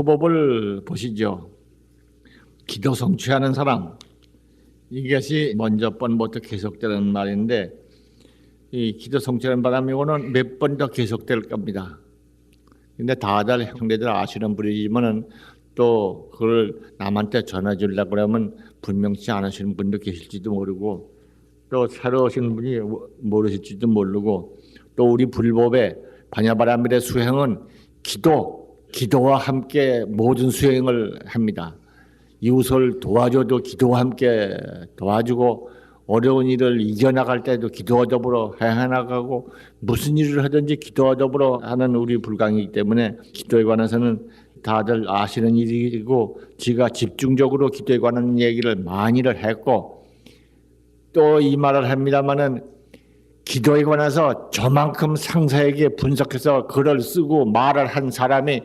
호법을 보시죠. 기도 성취하는 사람, 이것이 먼저 번부터 계속되는 말인데, 이 기도 성취하는 바람이고는 몇 번 더 계속될 겁니다. 근데 다들 형제들 아시는 분이지만은 또 그걸 남한테 전해주려고 그러면 분명치 않으시는 분도 계실지도 모르고, 또 새로 오신 분이 모르실지도 모르고, 또 우리 불법의 반야바라밀의 수행은 기도와 함께 모든 수행을 합니다. 이웃을 도와줘도 기도와 함께 도와주고, 어려운 일을 이겨나갈 때도 기도와 더불어 해나가고, 무슨 일을 하든지 기도와 더불어 하는 우리 불광이기 때문에 기도에 관해서는 다들 아시는 일이고, 지가 집중적으로 기도에 관한 얘기를 많이를 했고, 또 이 말을 합니다마는 기도에 관해서 저만큼 상세하게 분석해서 글을 쓰고 말을 한 사람이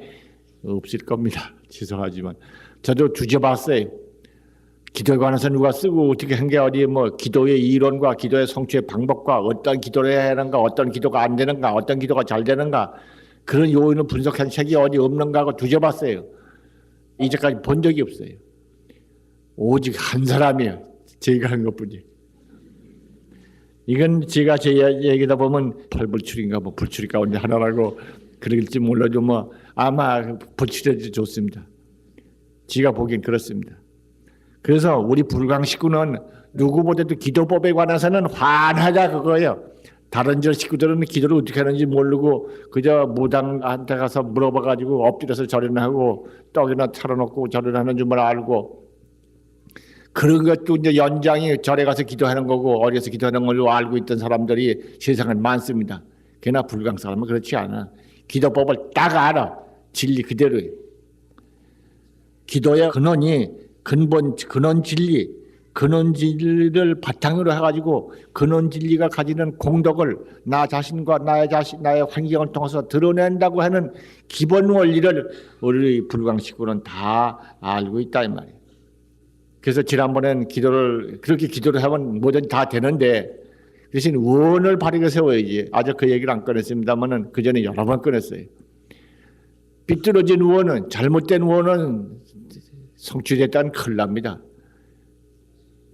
없을 겁니다. 죄송하지만 저도 뒤져봤어요. 기도에 관해서 누가 쓰고 어떻게 한 게 어디 뭐 기도의 이론과 기도의 성취의 방법과 어떤 기도를 해야 하는가, 어떤 기도가 안 되는가, 어떤 기도가 잘 되는가, 그런 요인을 분석한 책이 어디 없는가 하고 뒤져봤어요. 이제까지 본 적이 없어요. 오직 한 사람이에요. 제가 한 것뿐이에요. 이건 제가 제 얘기다 보면 펄불출인가 뭐 불출이 가운데 하나라고 그럴지 몰라도 뭐 아마 불출해도 좋습니다. 제가 보기엔 그렇습니다. 그래서 우리 불광 식구는 누구보다도 기도법에 관해서는 환하다 그거예요. 다른 저 식구들은 기도를 어떻게 하는지 모르고 그저 무당한테 가서 물어봐가지고 엎드려서 절연하고 떡이나 차려놓고 절연하는 줄만 알고, 그런 것도 이제 연장이 절에 가서 기도하는 거고 어디서 기도하는 걸로 알고 있던 사람들이 세상에 많습니다. 그러나 불광 사람은 그렇지 않아. 기도법을 딱 알아. 진리 그대로예요. 기도의 근원이 근원 진리를 바탕으로 해가지고 근원 진리가 가지는 공덕을 나 자신과 나의 환경을 통해서 드러낸다고 하는 기본 원리를 우리 불광 식구는 다 알고 있다 이 말이에요. 그래서 지난번엔 그렇게 기도를 하면 뭐든 다 되는데, 대신 원을 바르게 세워야지. 아직 그 얘기를 안 꺼냈습니다만은 그 전에 여러 번 꺼냈어요. 삐뚤어진 원은, 잘못된 원은 성취됐다는 큰일 납니다.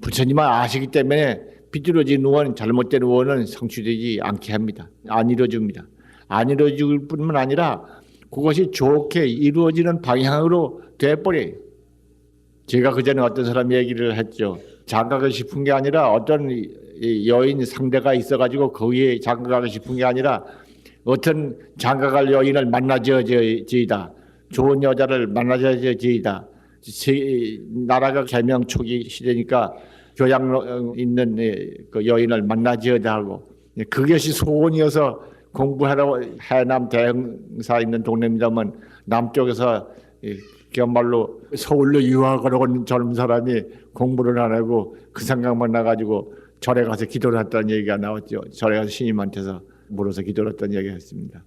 부처님은 아시기 때문에 삐뚤어진 원, 잘못된 원은 성취되지 않게 합니다. 안 이루어집니다. 안 이루어질 뿐만 아니라 그것이 좋게 이루어지는 방향으로 돼버려요. 제가 그전에 어떤 사람 얘기를 했죠. 장가가고 싶은 게 아니라 어떤 여인 상대가 있어가지고 거기에 장가가고 싶은 게 아니라 어떤 장가갈 여인을 만나져지이다. 좋은 여자를 만나져지이다. 나라가 개명 초기 시대니까 교양 있는 그 여인을 만나지어야 하고, 그것이 소원이어서 공부하러 해남 대흥사 있는 동네입니다만 남쪽에서 그야말로 서울로 유학을 온 젊은 사람이 공부를 안 하고 그 생각만 나가지고 절에 가서 기도를 했다는 얘기가 나왔죠. 절에 가서 스님한테서 물어서 기도를 했다는 얘기가 했습니다.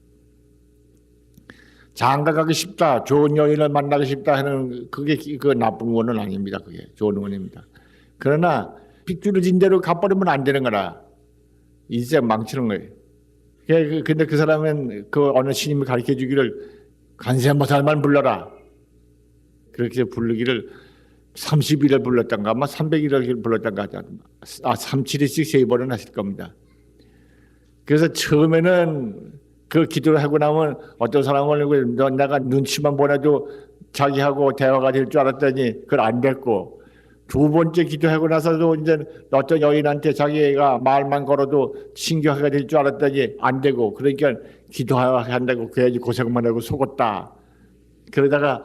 장가가기 쉽다, 좋은 여인을 만나기 쉽다 하는 그게 그 나쁜 원은 아닙니다. 그게 좋은 원입니다. 그러나 삐뚤어진 대로 가버리면 안 되는 거라. 인생 망치는 거예요. 근데 그 사람은 그 어느 스님이 가르쳐 주기를 관세음보살만 불러라. 그렇게 부르기를 30일을 불렀던가 아마 300일을 불렀던가 하자. 372씩 3번은 하실 겁니다. 그래서 처음에는 그 기도를 하고 나면 어떤 사람은 내가 눈치만 보내도 자기하고 대화가 될 줄 알았더니 그걸 안 됐고, 두 번째 기도하고 나서도 이제 어떤 여인한테 자기가 말만 걸어도 신교하게 될 줄 알았더니 안 되고, 그러니까 기도한다고 그래야지 고생만 하고 속았다. 그러다가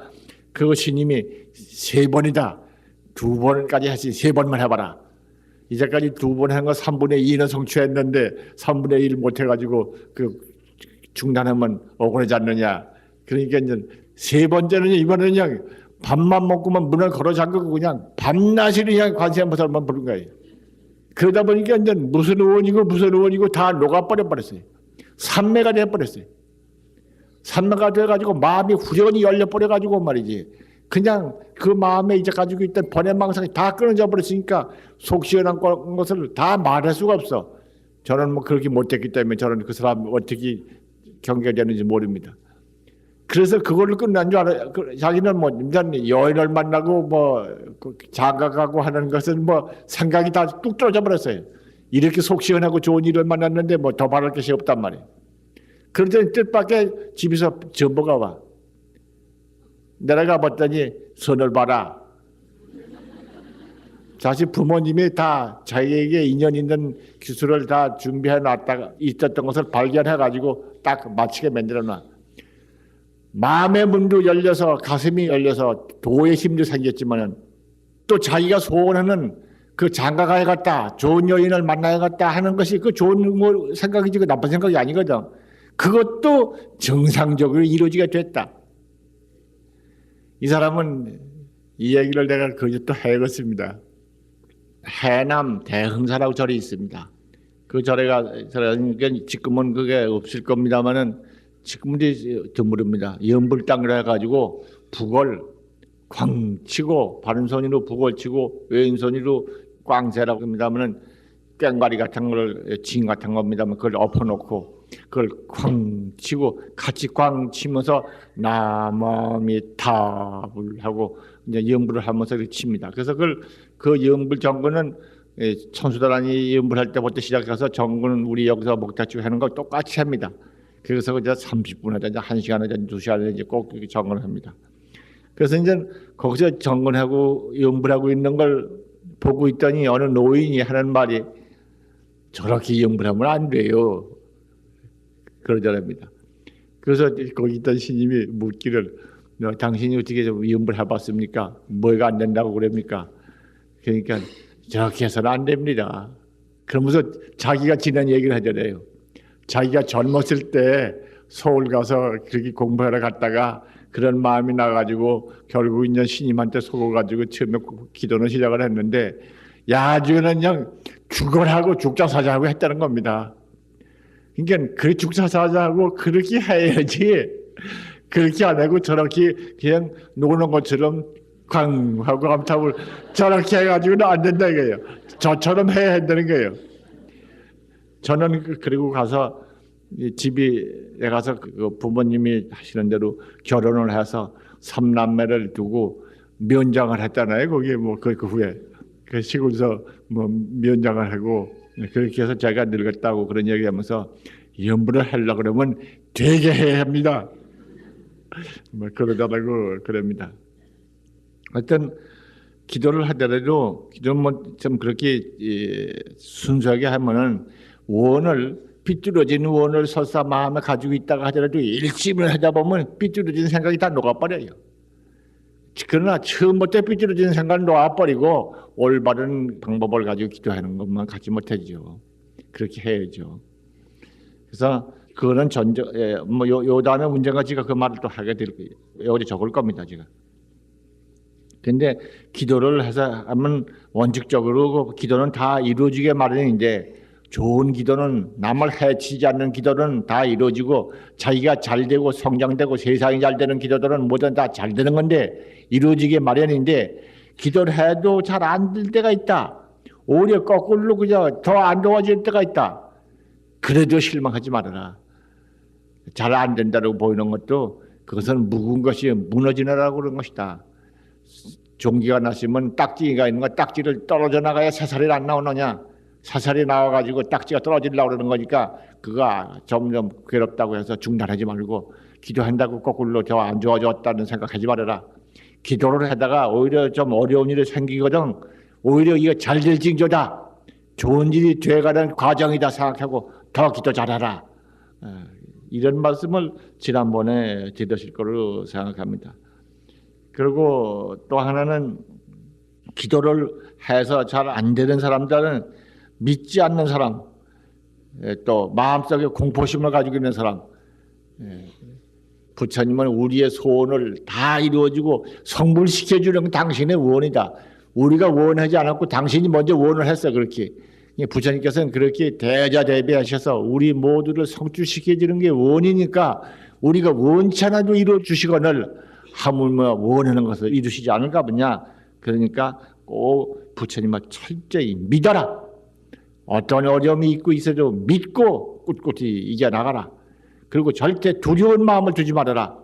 그 스님이 3번이다. 2번까지 하시 3번만 해봐라. 이제까지 2번 한 거 3분의 2는 성취했는데 3분의 1 못해가지고 그 중단하면 억울하지 않느냐. 그러니까 이제 3번째는 이번에는 그냥 밥만 먹고만 문을 걸어 잠그고 그냥 밤낮이 그냥 관세음보살만 부른 거예요. 그러다 보니까 이제 무슨 의원이고 다 녹아버렸어요. 산매가 돼버렸어요. 산매가 돼가지고 마음이 후련히 열려버려가지고 말이지. 그냥 그 마음에 이제 가지고 있던 번뇌망상이 다 끊어져 버렸으니까 속 시원한 것을 다 말할 수가 없어. 저는 뭐 그렇게 못했기 때문에 저는 그 사람 어떻게 경계되는지 모릅니다. 그래서 그걸로 끝난 줄 알아. 자기는 뭐 일단 여인을 만나고 뭐 장가가고 하는 것은 뭐 생각이 다 뚝 떨어져 버렸어요. 이렇게 속 시원하고 좋은 일을 만났는데 뭐 더 바랄 것이 없단 말이에요. 그러더니 뜻밖의 집에서 전보가 와. 내가 봤더니 선을 봐라. 자식 부모님이 다 자기에게 인연 있는 기술을 다 준비해 놨다가 있었던 것을 발견해 가지고 딱 마치게 만들어 놔. 마음의 문도 열려서 가슴이 열려서 도의 힘도 생겼지만은 또 자기가 소원하는 그 장가가야겠다, 좋은 여인을 만나야겠다 하는 것이 그 좋은 생각이지 그 나쁜 생각이 아니거든. 그것도 정상적으로 이루어지게 됐다. 이 사람은 이 얘기를 내가 거기서 또 해봤습니다. 해남 대흥사라고 절이 있습니다. 그 절에가 지금은 그게 없을 겁니다만은 지금은 드물습니다. 연불 땅이라 해가지고 북을 쾅 치고 바른손으로 북을 치고 왼손으로 꽝새라고 합니다만은 꽹과리 같은 걸 진 같은 겁니다만 그걸 엎어놓고 그걸 쾅 치고 같이 꽝 치면서 나마미타불 하고 이제 연불을 하면서 이렇게 칩니다. 그래서 그 연불 정근은 천수다란이 연불할 때부터 시작해서 정근은 우리 여기서 목탁지고 하는 거 똑같이 합니다. 그래서 이제 30분 하자, 1시간 하자, 2시간 하자 꼭 정근을 합니다. 그래서 이제 거기서 정근하고 연불하고 있는 걸 보고 있더니 어느 노인이 하는 말이 저렇게 연불하면 안 돼요. 그러더랍니다. 그래서 거기 있던 스님이 묻기를 당신이 어떻게 연불해봤습니까? 뭐가 안 된다고 그럽니까? 그러니까 저렇게 해서는 안 됩니다. 그러면서 자기가 지난 얘기를 하잖아요. 자기가 젊었을 때 서울 가서 그렇게 공부하러 갔다가 그런 마음이 나가지고 결국 이제 스님한테 속아가지고 처음에 기도는 시작을 했는데 야주는 그냥 죽어라고 죽자사자하고 했다는 겁니다. 그러니까 그 죽자사자하고 그렇게 해야지 그렇게 안 하고 저렇게 그냥 노는 것처럼 쾅 하고 암탑을 저렇게 해가지고는 안 된다 이거예요. 저처럼 해야 한다는 거예요. 저는 그리고 가서 집에 가서 그 부모님이 하시는 대로 결혼을 해서 3남매를 두고 면장을 했잖아요. 거기에 뭐 그 후에 그 시골에서 뭐 면장을 하고 그렇게 해서 제가 늙었다고 그런 얘기하면서 연불을 하려 그러면 되게 해야 합니다. 뭐 그러더라고 그럽니다. 하여튼 기도를 하더라도 기도는 뭐 좀 그렇게 순수하게 하면은 삐뚤어진 원을 설사 마음에 가지고 있다가 하더라도 일심을 하다 보면 삐뚤어진 생각이 다 녹아버려요. 그러나 처음부터 삐뚤어진 생각을 놓아버리고 올바른 방법을 가지고 기도하는 것만 갖지 못하죠. 그렇게 해야죠. 그래서 그거는 요 다음에 문제가 제가 그 말을 또 하게 될 거예요. 여기 적을 겁니다, 제가. 근데 기도를 해서 하면 원칙적으로 기도는 다 이루어지게 마련인데 좋은 기도는 남을 해치지 않는 기도는 다 이루어지고 자기가 잘 되고 성장되고 세상이 잘 되는 기도들은 뭐든 다 잘 되는 건데 이루어지게 마련인데 기도를 해도 잘 안 될 때가 있다. 오히려 거꾸로 그저 더 안 좋아질 때가 있다. 그래도 실망하지 말아라. 잘 안 된다고 보이는 것도 그것은 묵은 것이 무너지느라고 그런 것이다. 종기가 났으면 딱지가 있는 거 딱지를 떨어져 나가야 새살이 안 나오느냐. 사살이 나와가지고 딱지가 떨어지려고 그러는 거니까 그거 점점 괴롭다고 해서 중단하지 말고 기도한다고 거꾸로 더 안 좋아졌다는 생각하지 말아라. 기도를 하다가 오히려 좀 어려운 일이 생기거든. 오히려 이거 잘 될 징조다. 좋은 일이 돼가는 과정이다 생각하고 더 기도 잘하라. 이런 말씀을 지난번에 드렸을 거로 생각합니다. 그리고 또 하나는 기도를 해서 잘 안 되는 사람들은 믿지 않는 사람, 또 마음속에 공포심을 가지고 있는 사람, 부처님은 우리의 소원을 다 이루어지고 성불시켜주는 건 당신의 원이다. 우리가 원하지 않았고 당신이 먼저 원을 했어. 그렇게 부처님께서는 그렇게 대자대비하셔서 우리 모두를 성취시켜주는 게 원이니까 우리가 원치 않아도 이루어주시거늘 하물며 원하는 것을 이루시지 않을까 보냐. 그러니까 꼭 부처님을 철저히 믿어라. 어떤 어려움이 있고 있어도 믿고 꿋꿋이 이겨나가라. 그리고 절대 두려운 마음을 두지 말아라.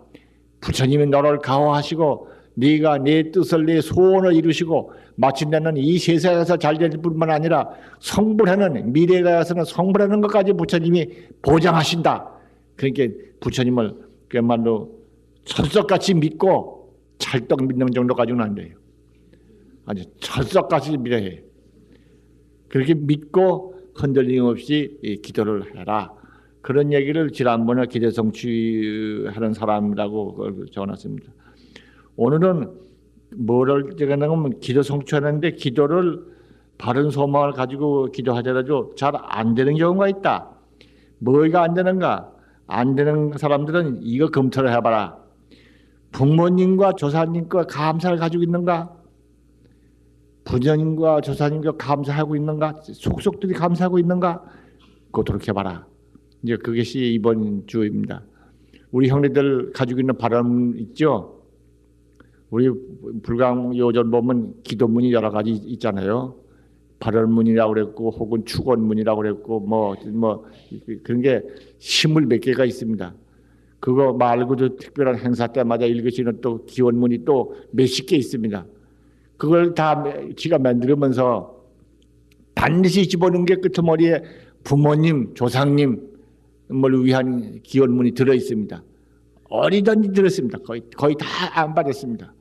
부처님이 너를 가호하시고 네가 네 뜻을 네 소원을 이루시고 마침내는 이 세상에서 잘 될 뿐만 아니라 성불하는 미래에 가서는 성불하는 것까지 부처님이 보장하신다. 그러니까 부처님을 그야말로 철석같이 믿고 찰떡 믿는 정도까지는 안 돼요. 아주 철석같이 믿어야 해요. 그렇게 믿고 흔들림 없이 기도를 해라. 그런 얘기를 지난번에 기도 성취하는 사람이라고 적어놨습니다. 오늘은 뭐를 적어놓으면 기도 성취하는데 기도를 바른 소망을 가지고 기도하더라도 잘 안 되는 경우가 있다. 뭐가 안 되는가? 안 되는 사람들은 이거 검토를 해봐라. 부모님과 조사님과 감사를 가지고 있는가? 부모님과 조사님과 감사하고 있는가? 속속들이 감사하고 있는가? 그거 돌이켜봐라. 이제 그것이 이번 주입니다. 우리 형제들 가지고 있는 바람 있죠? 우리 불강 요전 보면 기도문이 여러 가지 있잖아요. 발언문이라고 그랬고 혹은 축원문이라고 그랬고 뭐 그런 게 20몇 개가 있습니다. 그거 말고도 특별한 행사 때마다 읽으시는 또 기원문이 또 몇십 개 있습니다. 그걸 다 지가 만들면서 반드시 집어넣은 게 끄트머리에 부모님, 조상님을 위한 기원문이 들어 있습니다. 어디든지 들었습니다. 거의 다 안 받았습니다.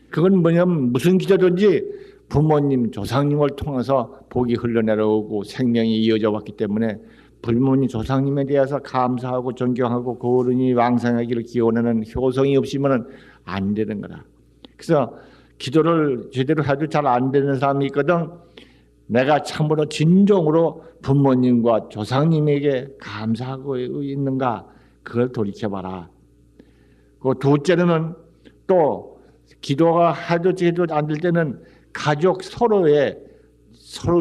그건 뭐냐면 무슨 기도든지 부모님, 조상님을 통해서 복이 흘러내려오고 생명이 이어져 왔기 때문에 부모님, 조상님에 대해서 감사하고 존경하고 그 어른이 왕성하기를 기원하는 효성이 없으면 안 되는 거다. 그래서 기도를 제대로 해도 잘 안 되는 사람이 있거든. 내가 참으로 진정으로 부모님과 조상님에게 감사하고 있는가? 그걸 돌이켜봐라. 그 둘째는 또 기도가 해도 제대로 안 될 때는 가족 서로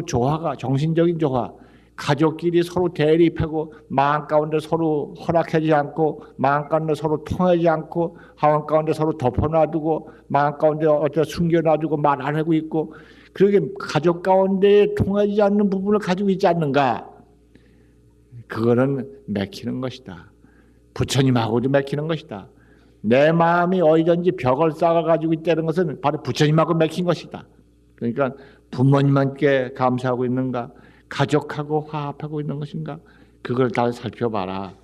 조화가 정신적인 조화, 가족끼리 서로 대립하고 마음 가운데 서로 허락하지 않고 마음 가운데 서로 통하지 않고 마음 가운데 서로 덮어놔두고 마음 가운데 어디다 숨겨놔두고 말 안 하고 있고 그렇게 가족 가운데 통하지 않는 부분을 가지고 있지 않는가? 그거는 맥히는 것이다. 부처님하고도 맥히는 것이다. 내 마음이 어디든지 벽을 쌓아가지고 있다는 것은 바로 부처님하고 맥힌 것이다. 그러니까 부모님께 감사하고 있는가? 가족하고 화합하고 있는 것인가? 그걸 다 살펴봐라.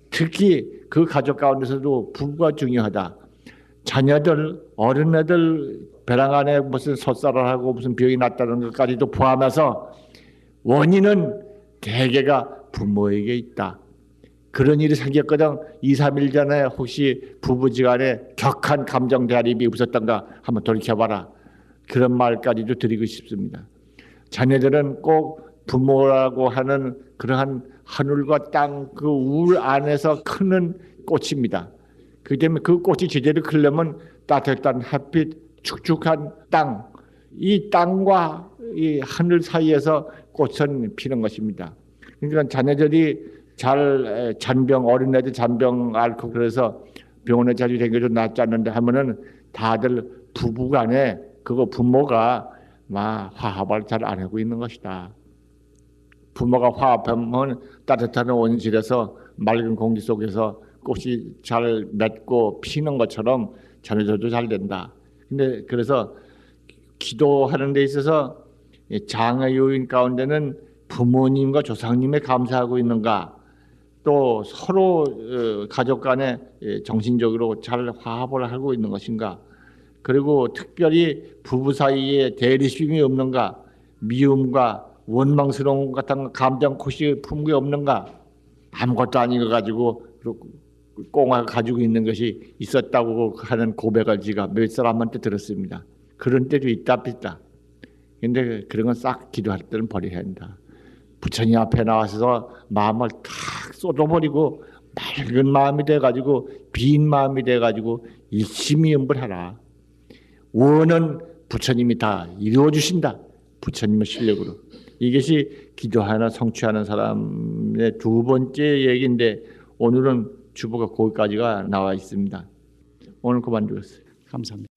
특히 그 가족 가운데서도 부부가 중요하다. 자녀들, 어린애들 벼랑 안에 무슨 설사를 하고 무슨 병이 났다는 것까지도 포함해서 원인은 대개가 부모에게 있다. 그런 일이 생겼거든. 2, 3일 전에 혹시 부부지간에 격한 감정 대립이 없었던가 한번 돌이켜봐라. 그런 말까지도 드리고 싶습니다. 자녀들은 꼭 부모라고 하는 그러한 하늘과 땅 그 울 안에서 크는 꽃입니다. 그렇기 때문에 그 꽃이 제대로 크려면 따뜻한 햇빛, 축축한 땅, 이 땅과 이 하늘 사이에서 꽃은 피는 것입니다. 그러니까 자녀들이 잘 잔병, 어린애들 잔병 앓고 그래서 병원에 자주 댕겨도 낫지 않는데 하면은 다들 부부간에 그거 부모가 막 화합을 잘 안 하고 있는 것이다. 부모가 화합하면 따뜻한 온실에서 맑은 공기 속에서 꽃이 잘 맺고 피는 것처럼 자녀들도 잘 된다. 근데 그래서 기도하는 데 있어서 장애 요인 가운데는 부모님과 조상님에 감사하고 있는가, 또 서로 가족 간에 정신적으로 잘 화합을 하고 있는 것인가, 그리고 특별히 부부 사이에 대립심이 없는가, 미움과 원망스러운 같은 감정 코시 품게 없는가, 아무것도 아닌 거 가지고 꽁아 가지고 있는 것이 있었다고 하는 고백을 제가 몇 사람한테 들었습니다. 그런 때도 있다 삐다. 근데 그런 건 싹 기도할 때는 버려야 한다. 부처님 앞에 나와서 마음을 탁 쏟아버리고 맑은 마음이 돼가지고 빈 마음이 돼가지고 일심이 염불하라. 원은 부처님이 다 이루어주신다. 부처님의 실력으로. 이것이 기도하나 성취하는 사람의 두 번째 얘기인데 오늘은 주보가 거기까지가 나와 있습니다. 오늘 그만두겠어요. 감사합니다.